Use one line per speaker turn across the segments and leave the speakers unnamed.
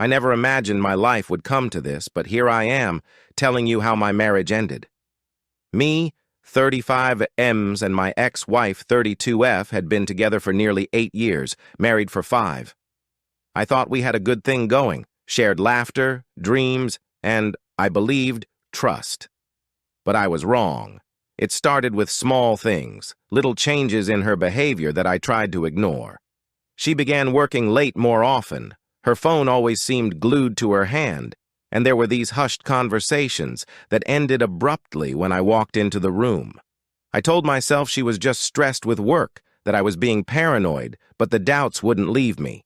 I never imagined my life would come to this, but here I am, telling you how my marriage ended. Me, 35 M's, and my ex-wife, 32F, had been together for nearly 8 years, married for 5. I thought we had a good thing going, shared laughter, dreams, and, I believed, trust. But I was wrong. It started with small things, little changes in her behavior that I tried to ignore. She began working late more often. Her phone always seemed glued to her hand, and there were these hushed conversations that ended abruptly when I walked into the room. I told myself she was just stressed with work, that I was being paranoid, but the doubts wouldn't leave me.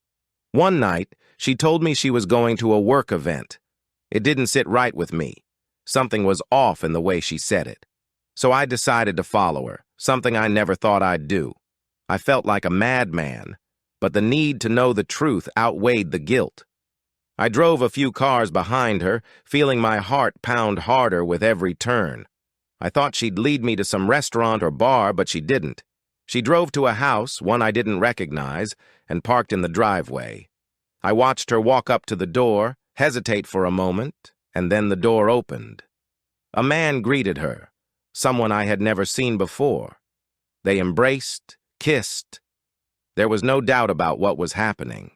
One night, she told me she was going to a work event. It didn't sit right with me. Something was off in the way she said it. So I decided to follow her, something I never thought I'd do. I felt like a madman, but the need to know the truth outweighed the guilt. I drove a few cars behind her, feeling my heart pound harder with every turn. I thought she'd lead me to some restaurant or bar, but she didn't. She drove to a house, one I didn't recognize, and parked in the driveway. I watched her walk up to the door, hesitate for a moment, and then the door opened. A man greeted her, someone I had never seen before. They embraced, kissed. There was no doubt about what was happening.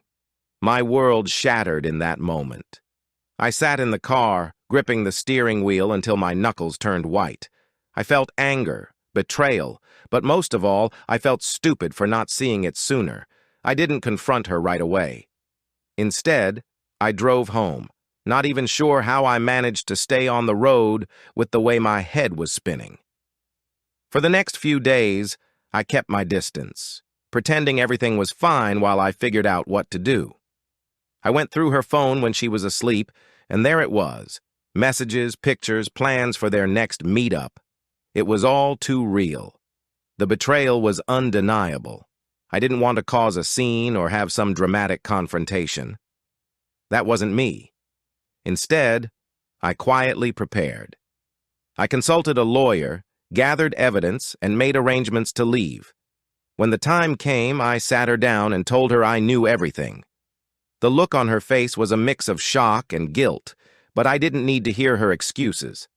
My world shattered in that moment. I sat in the car, gripping the steering wheel until my knuckles turned white. I felt anger, betrayal, but most of all, I felt stupid for not seeing it sooner. I didn't confront her right away. Instead, I drove home, not even sure how I managed to stay on the road with the way my head was spinning. For the next few days, I kept my distance, pretending everything was fine while I figured out what to do. I went through her phone when she was asleep, and there it was. Messages, pictures, plans for their next meetup. It was all too real. The betrayal was undeniable. I didn't want to cause a scene or have some dramatic confrontation. That wasn't me. Instead, I quietly prepared. I consulted a lawyer, gathered evidence, and made arrangements to leave. When the time came, I sat her down and told her I knew everything. The look on her face was a mix of shock and guilt, but I didn't need to hear her excuses.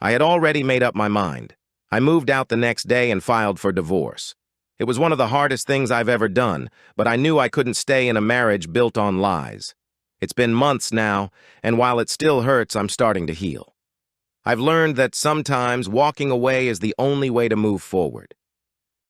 I had already made up my mind. I moved out the next day and filed for divorce. It was one of the hardest things I've ever done, but I knew I couldn't stay in a marriage built on lies. It's been months now, and while it still hurts, I'm starting to heal. I've learned that sometimes walking away is the only way to move forward.